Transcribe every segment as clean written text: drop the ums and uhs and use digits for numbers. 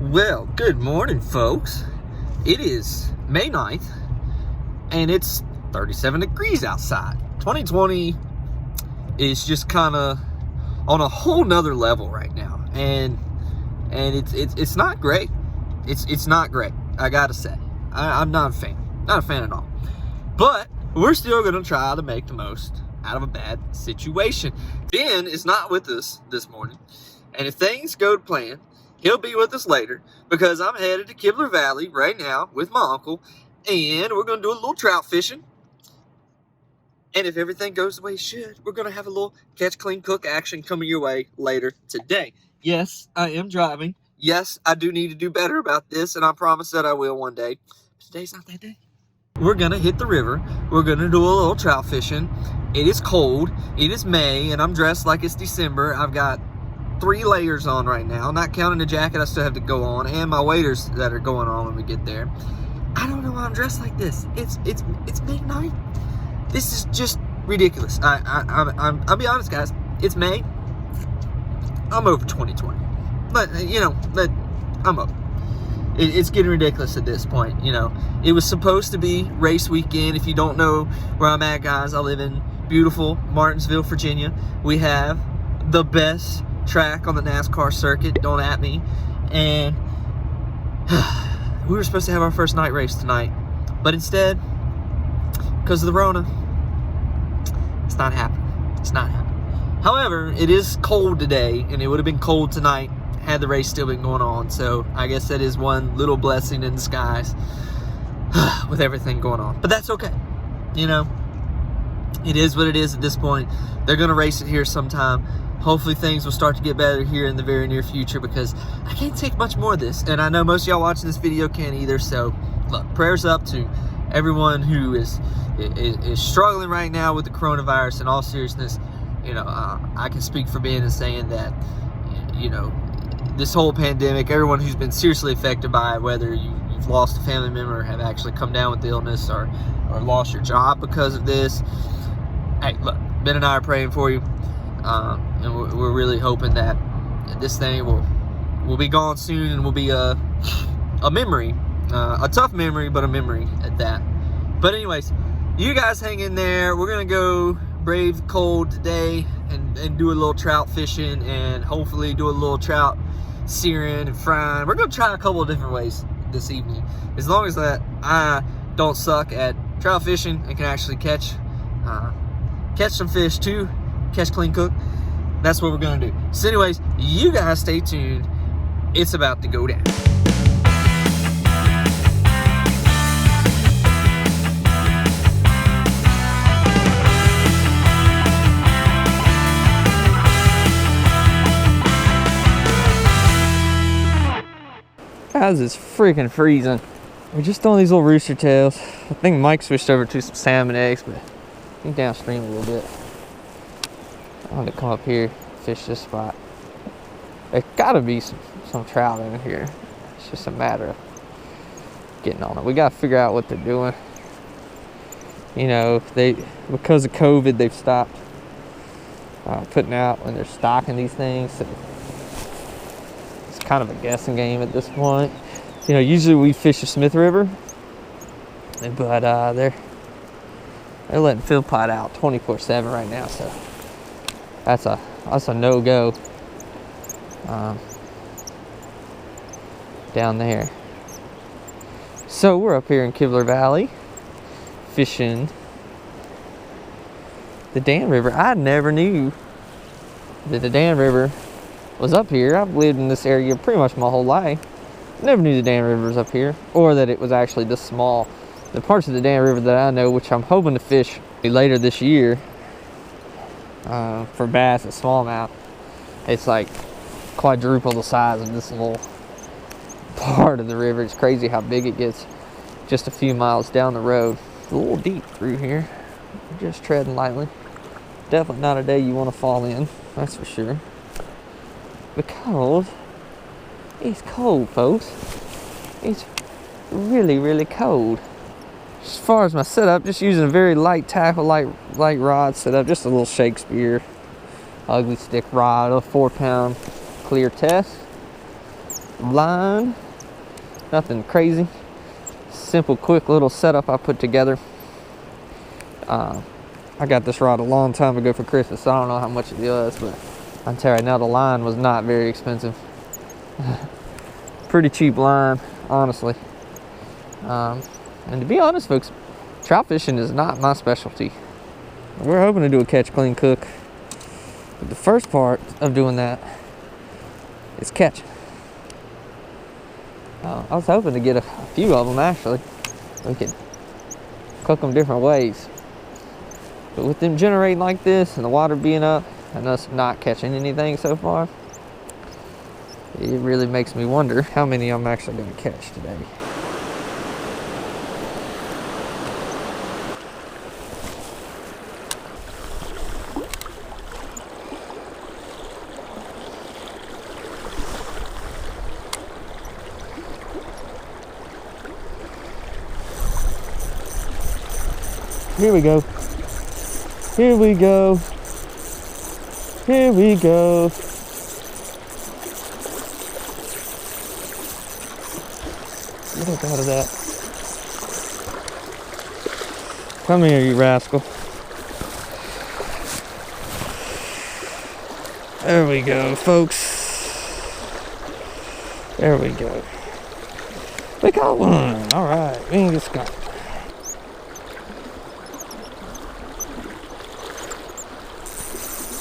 Well, good morning, folks. It is May 9th, and it's 37 degrees outside. 2020 is just kind of on a whole nother level right now, and it's not great. It's not great. I gotta say, I'm not a fan at all. But we're still gonna try to make the most out of a bad situation. Ben is not with us this morning, and if things go to plan, he'll be with us later, because I'm headed to Kibler Valley right now with my uncle, and we're going to do a little trout fishing. And if everything goes the way it should, we're going to have a little catch, clean, cook action coming your way later today. Yes, I am driving. Yes, I do need to do better about this, and I promise that I will one day. But today's not that day. We're going to hit the river. We're going to do a little trout fishing. It is cold. It is May, and I'm dressed like it's December. I've got 3 layers on right now, not counting the jacket I still have to go on, and my waders that are going on when we get there. I don't know why I'm dressed like this. It's May 9th. This is just ridiculous. I'll be honest, guys. It's May. I'm over 2020. But I'm over. It's getting ridiculous at this point. It was supposed to be race weekend. If you don't know where I'm at, guys, I live in beautiful Martinsville, Virginia. We have the best track on the NASCAR circuit, don't at me, and we were supposed to have our first night race tonight, but instead, because of the Rona, it's not happening. However, it is cold today, and it would have been cold tonight had the race still been going on, so I guess that is one little blessing in disguise with everything going on, but that's okay. It is what it is at this point. They're going to race it here sometime. Hopefully things will start to get better here in the very near future, because I can't take much more of this. And I know most of y'all watching this video can't either. So, look, prayers up to everyone who is struggling right now with the coronavirus. In all seriousness, I can speak for Ben and saying that, this whole pandemic, everyone who's been seriously affected by it, whether you've lost a family member or have actually come down with the illness or lost your job because of this, hey, look, Ben and I are praying for you. And we're really hoping that this thing will be gone soon and will be a memory, a tough memory, but a memory at that. But anyways, you guys hang in there. We're gonna go brave the cold today and do a little trout fishing, and hopefully do a little trout searing and frying. We're gonna try a couple of different ways this evening, as long as that I don't suck at trout fishing and can actually catch some fish too. Catch, clean, cook. That's what we're gonna do. So anyways, you guys stay tuned. It's about to go down. Guys, it's freaking freezing. We're just on these little rooster tails. I think Mike switched over to some salmon eggs, but I think downstream a little bit. I want to come up here, fish this spot. There's gotta be some trout in here. It's just a matter of getting on it. We gotta figure out what they're doing. Because of COVID, they've stopped putting out when they're stocking these things. So it's kind of a guessing game at this point. Usually we fish the Smith River, but they're letting Phil pot out 24/7 right now, so that's a no-go down there. So we're up here in Kibler Valley fishing the Dan River. I never knew that the Dan River was up here. I've lived in this area pretty much my whole life. Never knew the Dan River was up here, or that it was actually this small. The parts of the Dan River that I know, which I'm hoping to fish later this year, for bass at smallmouth, it's like quadruple the size of this little part of the river. It's crazy how big it gets just a few miles down the road. It's a little deep through here. We're just treading lightly. Definitely not a day you want to fall in, that's for sure. Because it's cold, folks. It's really, really cold. As far as my setup, just using a very light tackle, light rod setup, just a little Shakespeare ugly stick rod, a 4-pound clear test. line. Nothing crazy. Simple, quick little setup I put together. I got this rod a long time ago for Christmas, so I don't know how much it was, but I can tell you right now the line was not very expensive. Pretty cheap line, honestly. And to be honest, folks, trout fishing is not my specialty. We're hoping to do a catch, clean, cook. But the first part of doing that is catching. I was hoping to get a few of them, actually. We could cook them different ways. But with them generating like this and the water being up and us not catching anything so far, it really makes me wonder how many I'm actually going to catch today. Here we go. Here we go. Here we go. Get out of that. Come here, you rascal. There we go, folks. There we go. We got one. All right, we ain't just got.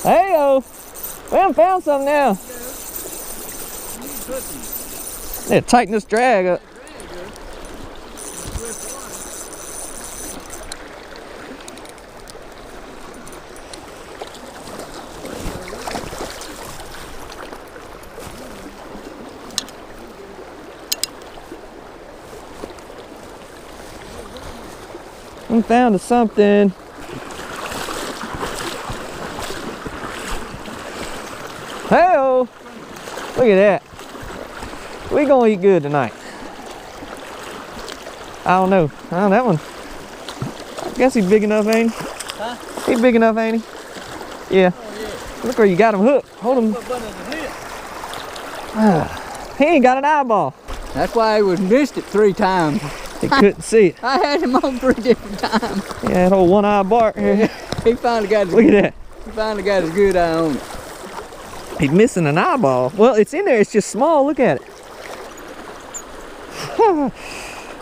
Hey-o! We haven't found some now. Yeah, tighten this drag up. We found something. Hey-o! Look at that. We gonna eat good tonight. I don't know. Oh, that one. I guess he's big enough, ain't he? Huh? He's big enough, ain't he? Yeah. Oh, yeah. Look where you got him hooked. Hold him. He ain't got an eyeball. That's why he missed it 3 times. He couldn't see it. I had him on 3 different times. Yeah, that whole one-eye Bart here. He finally got his, Look at that. He finally got his good eye on it. He's missing an eyeball. Well, it's in there. It's just small. Look at it. I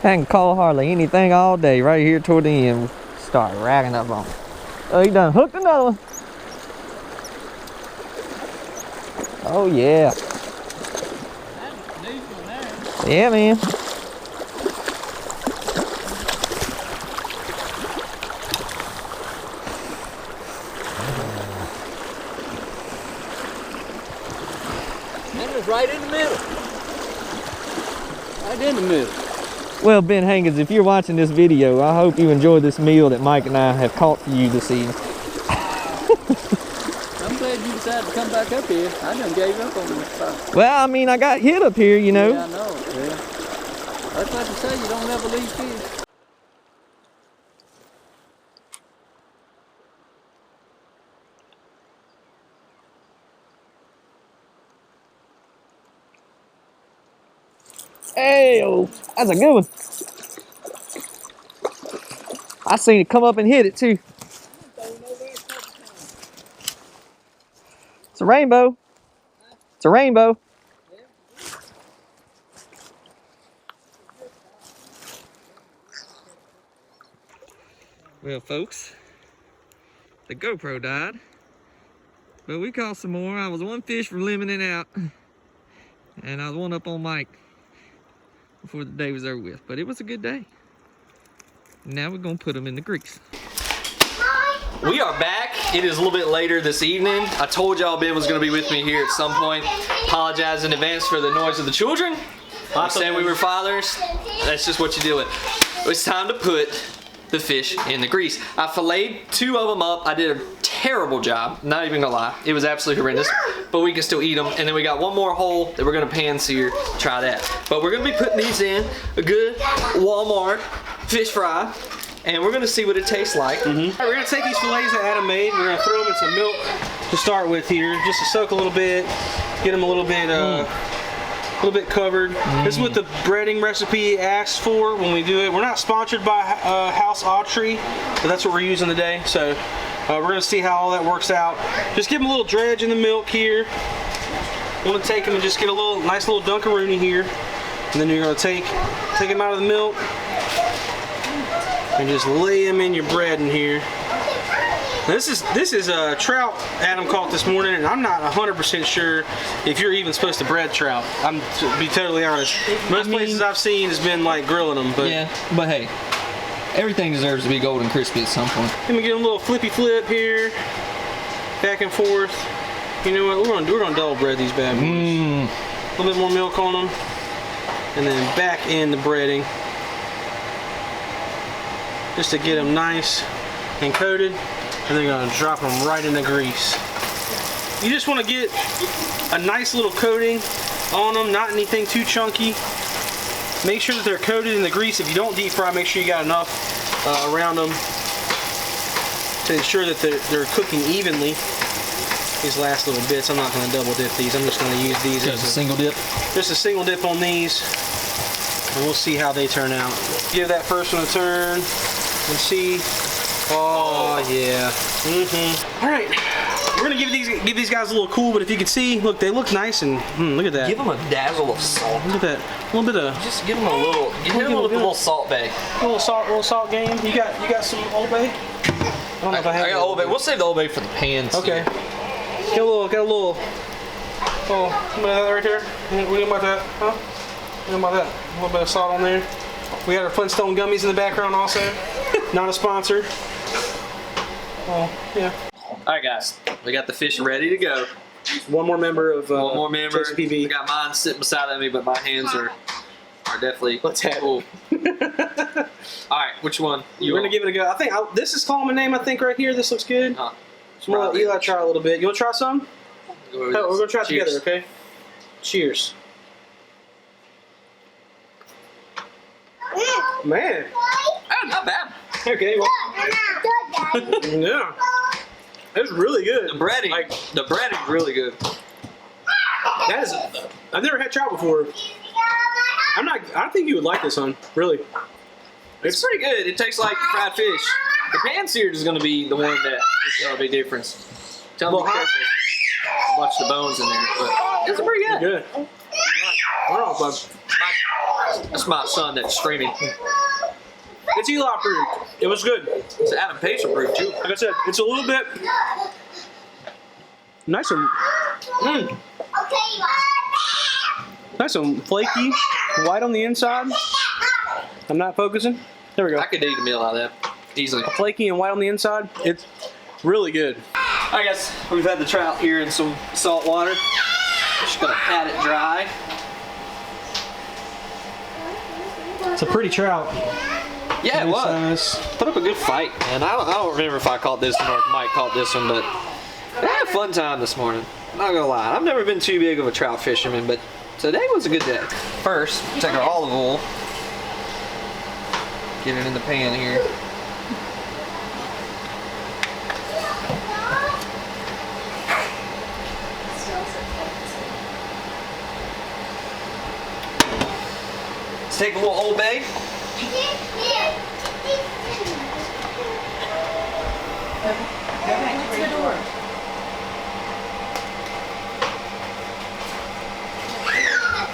hadn't caught hardly anything all day. Right here toward the end, start racking up on it. Oh, he done hooked another one. Oh, yeah. Yeah, man. And it's right in the middle. Right in the middle. Well, Ben Hankins, if you're watching this video, I hope you enjoyed this meal that Mike and I have caught for you this evening. I'm glad you decided to come back up here. I done gave up on this spot. Well, I mean, I got hit up here, you know. Yeah, I know. Yeah. That's like you say, you don't ever leave fish. Hey, oh, that's a good one. I seen it come up and hit it too. It's a rainbow. It's a rainbow. Well, folks, the GoPro died, but we caught some more. I was one fish from limiting out, and I was one up on Mike before the day was over with. But it was a good day. Now we're gonna put them in the grease. We are back. It is a little bit later this evening. I told y'all Ben was gonna be with me here at some point. Apologize in advance for the noise of the children. I'm saying we were fathers. That's just what you deal with. It's time to put the fish in the grease. I filleted 2 of them up. I did a terrible job, not even gonna lie. It was absolutely horrendous, but we can still eat them. And then we got one more whole that we're gonna pan-sear, try that. But we're gonna be putting these in a good Walmart fish fry, and we're gonna see what it tastes like. All right, we're gonna take these fillets that Adam made. We're gonna throw them in some milk to start with here, just to soak a little bit, get them a little bit little bit covered. This is what the breading recipe asks for when we do it. We're not sponsored by House Autry, but that's what we're using today. So we're gonna see how all that works out. Just give them a little dredge in the milk here. You want to take them and just get a little nice little Dunkaroonie here, and then you're gonna take them out of the milk and just lay them in your bread in here. Now this is a trout Adam caught this morning, and I'm not 100% sure if you're even supposed to bread trout. I'm to be totally honest. Most places I've seen has been like grilling them, but yeah, but hey, everything deserves to be golden crispy at some point. let me get a little flippy flip here, back and forth. You know what? We're gonna double bread these bad boys. A little bit more milk on them, and then back in the breading, just to get them nice and coated. And then you're gonna drop them right in the grease. You just want to get a nice little coating on them, not anything too chunky. Make sure that they're coated in the grease. If you don't deep fry, make sure you got enough around them to ensure that they're cooking evenly. These last little bits, I'm not going to double dip these. I'm just going to use these as a single dip. Just a single dip on these, and we'll see how they turn out. Give that first one a turn and see. Oh yeah. All right, we're gonna give these guys a little cool, but if you can see, look, they look nice and look at that. Give them a dazzle of salt. Look at that. A little bit of. Just give them a little. Give them a little salt bay. A little salt game. You got some Old Bay? I don't know if I have. I got Old Bay. We'll save the Old Bay for the pans. Okay. Got a little. Oh, somebody have that right there. What do you about that? Huh? What do you about that? A little bit of salt on there. We got our Flintstone gummies in the background also. Not a sponsor. Oh, yeah. Alright guys, we got the fish ready to go. One more member of One more member. JCPV. I got mine sitting beside me, but my hands are definitely Let's have full. Alright, which one? We're gonna give it a go. I think this is calling my name. I think right here. This looks good. So I'm gonna let Eli try a little bit. You wanna try some? We're gonna try it together, okay? Cheers. Man. Oh, not bad. Okay. Well. Yeah. It's really good. The breading's really good. That is. I've never had trout before. I don't think you would like this one. Really. It's pretty good. It tastes like fried fish. The pan-seared is going to be the one that is going to be a big difference. Tell me careful. Watch the bones in there, but it's pretty good. Good. We're all bud. That's my son that's streaming. It's Eli approved. It was good. It's Adam Pace approved too. Like I said, it's a little bit nice and nice and flaky, white on the inside. I'm not focusing. There we go. I could eat a meal out of that easily. Flaky and white on the inside. It's really good. Alright guys, we've had the trout here in some salt water. Just gonna pat it dry. It's a pretty trout. Yeah, it was. Put up a good fight, man. I don't remember if I caught this one or if Mike caught this one, but I had a fun time this morning. I'm not gonna lie. I've never been too big of a trout fisherman, but today was a good day. First, take our olive oil, get it in the pan here. Let's take a little Old Bay.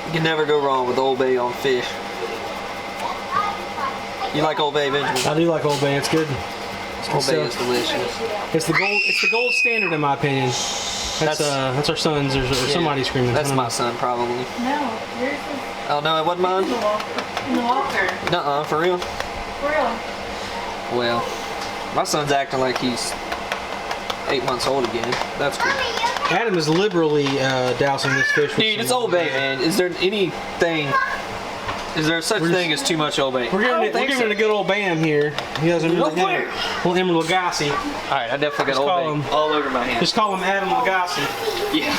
You can never go wrong with Old Bay on fish. You like Old Bay, Benjamin? I do like Old Bay. It's good. Old Bay is delicious. It's the gold standard in my opinion. That's our son's or somebody screaming. That's my son probably. No, yours is Oh no, it wasn't mine? in the walker. Nuh-uh, for real? For real. Well, my son's acting like he's 8 months old again. That's cool. Adam is liberally dousing this fish with Dude, it's Old Bay, man. Is there such thing as too much Old Bay? We're giving it a good old bam here. He doesn't really have it. Little Emerald Lagasse. Alright, I definitely got Old Bay all over my hands. Just call him Adam Lagasse. Yeah.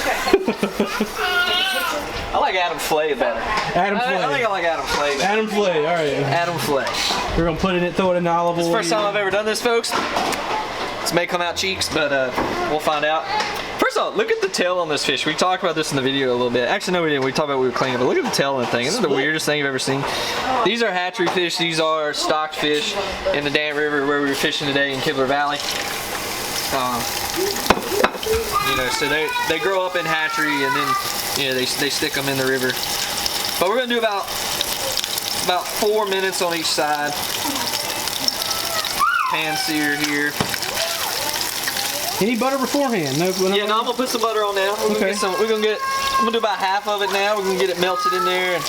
I like Adam Flay better. Adam Flay. I think I like Adam Flay better. Adam Flay, alright. Adam Flay. We're gonna throw it in the olive oil. It's the first time I've ever done this, folks. This may come out cheeks, but we'll find out. First First of all, look at the tail on this fish. We talked about this in the video a little bit. Actually, no, we didn't. We talked about we were cleaning, but look at the tail on the thing. This is the weirdest thing you've ever seen. These are hatchery fish. These are stocked fish in the Dan River where we were fishing today in Kibler Valley. You know, so they grow up in hatchery and then, you know, they stick them in the river. But we're gonna do about 4 minutes on each side. Pan-sear here. Any butter beforehand? No. Yeah, no, I'm gonna put some butter on now. I'm gonna do about half of it now. We're gonna get it melted in there and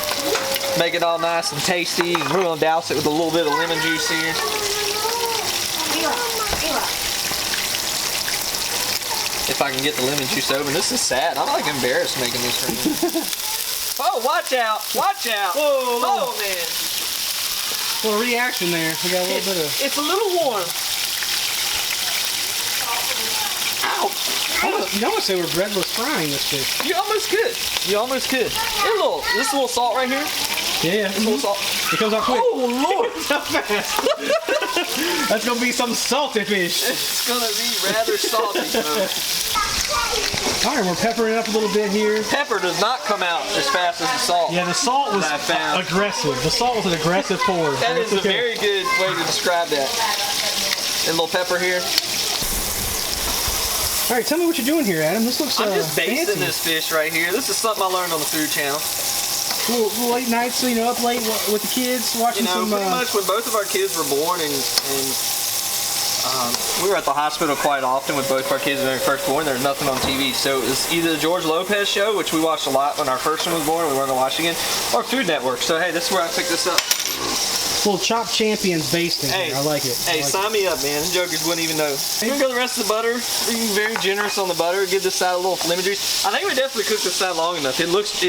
make it all nice and tasty. And we're gonna douse it with a little bit of lemon juice here. If I can get the lemon juice open. This is sad. I'm like embarrassed making this for you. Oh, watch out! Watch out! Whoa, oh man! A little reaction there. We got a little bit of. It's a little warm. Ow! You almost say we're breadless frying this fish. You almost could. You almost could. This little salt right here. Yeah. This little salt. It comes out quick. Oh Lord! So fast. That's gonna be some salty fish. It's gonna be rather salty, folks. All right, we're peppering it up a little bit here. Pepper does not come out as fast as the salt. Yeah, the salt was aggressive. The salt was an aggressive pour. That is a very good way to describe that. And a little pepper here. All right, tell me what you're doing here, Adam. This looks I'm just basting fancy. this fish right here. This is something I learned on the Food Channel. Little late nights, you know, up late with the kids, watching some. Pretty much when both of our kids were born, and we were at the hospital quite often with both of our kids when they were first born. There was nothing on TV, so it was either the George Lopez show, which we watched a lot when our first one was born, and we weren't gonna watch again, or Food Network. So hey, this is where I picked this up. Little Chopped Champions basting. Hey, I like it. Hey, sign me up, man. The jokers wouldn't even know. We're gonna go the rest of the butter. Being very generous on the butter. Give this side a little lemon juice. I think we definitely cooked this side long enough. It looks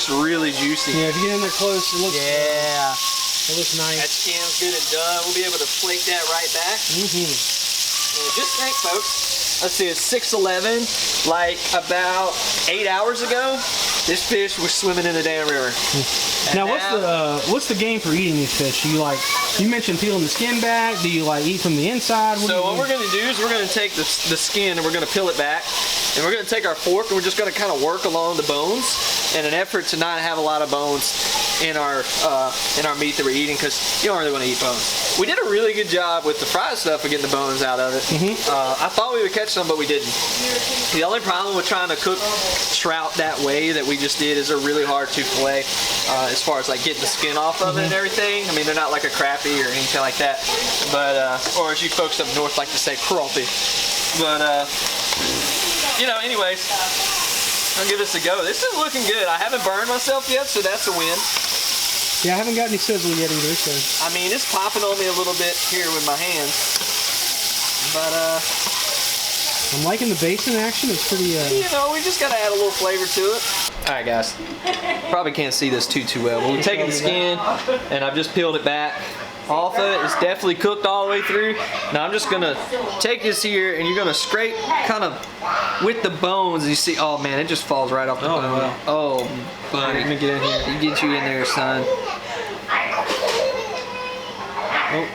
really juicy. Yeah, if you get in there close, it looks. Yeah. It looks nice. That skin's good and done. We'll be able to flake that right back. Just think, folks. Let's see, it's 6:11. Like about 8 hours ago, this fish was swimming in the damn river. Now, what's the game for eating these fish? You mentioned peeling the skin back. Do you like eat from the inside? What we're gonna do is we're gonna take the skin and we're gonna peel it back, and we're gonna take our fork and we're just gonna kind of work along the bones in an effort to not have a lot of bones in our meat that we're eating, because you don't really want to eat bones. We did a really good job with the fried stuff of getting the bones out of it. I thought we would catch some, but we didn't. The only problem with trying to cook trout that way that we just did is they're really hard to fillet as far as like getting the skin off of it and everything. I mean, they're not like a crappie or anything like that, but or as you folks up north like to say, crappie. But you know, anyways, I'll give this a go. This is looking good. I haven't burned myself yet, so that's a win. Yeah, I haven't got any sizzle yet either. So. I mean, it's popping on me a little bit here with my hands, but I'm liking the basin action. It's pretty. You know, we just gotta add a little flavor to it. All right, guys. Probably can't see this too well, but we've taken the skin and I've just peeled it back off of it. It's definitely cooked all the way through. Now I'm just gonna take this here and you're gonna scrape kind of with the bones. You see, oh man, it just falls right off the bone. Wow. Oh, buddy. Let me get in here. Get you in there, son. Oh.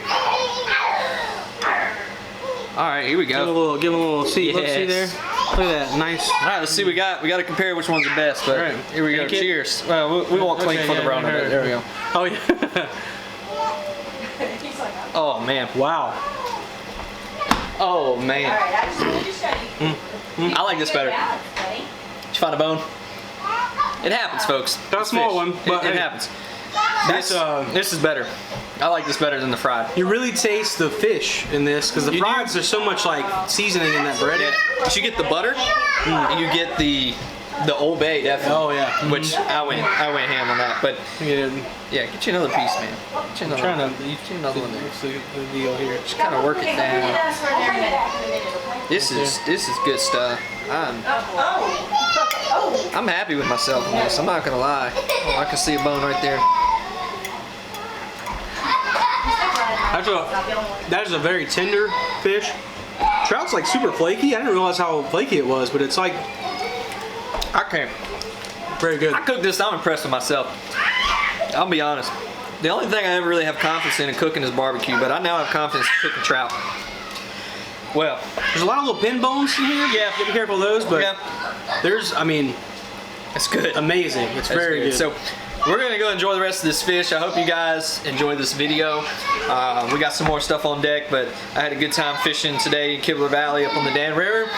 All right, here we go. Give him a little see. Look, see there. Look at that, nice. All right, let's see. We got to compare which one's the best. But right. Here we go. Cheers. Well, we won't clink for the brown of it. There we go. Oh yeah. Oh man. Wow. Oh man. Alright, I just wanted to show you. I like this better. Did you find a bone? It happens, folks. Not a small one, but it hey. happens. This is better. I like this better than the fried. You really taste the fish in this, because the frieds, there's so much like seasoning in that bread. Yeah. You get the butter, and you get the Old Bay, definitely. Oh yeah. Which I went ham on that, but yeah, get you another piece, man. Get you another one. Get you another one there. What's the deal here? Just kind of work it down. This is good stuff. I'm happy with myself on this. I'm not gonna lie. Oh, I can see a bone right there. That is a very tender fish. Trout's like super flaky. I didn't realize how flaky it was, but it's like very good. I cooked this. I'm impressed with myself. I'll be honest. The only thing I ever really have confidence in cooking is barbecue, but I now have confidence in cooking trout. Well, there's a lot of little pin bones in here. Yeah, be careful of those. But yeah, I mean, It's good. amazing. It's That's very good. So we're gonna go enjoy the rest of this fish. I hope you guys enjoyed this video. We got some more stuff on deck, but I had a good time fishing today in Kibler Valley up on the Dan River.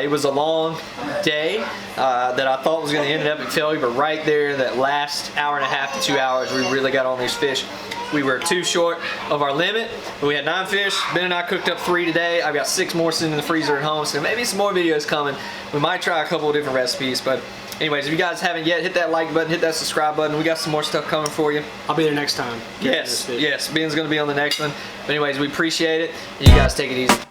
It was a long day that I thought was gonna end up at failure, but right there, that last hour and a half to 2 hours, we really got on these fish. We were 2 short of our limit, but we had 9 fish. Ben and I cooked up 3 today. I've got 6 more sitting in the freezer at home, so maybe some more videos coming. We might try a couple of different recipes, but anyways, if you guys haven't yet, hit that like button, hit that subscribe button. We got some more stuff coming for you. I'll be there next time. Yes, Ben's gonna be on the next one. But anyways, we appreciate it. You guys take it easy.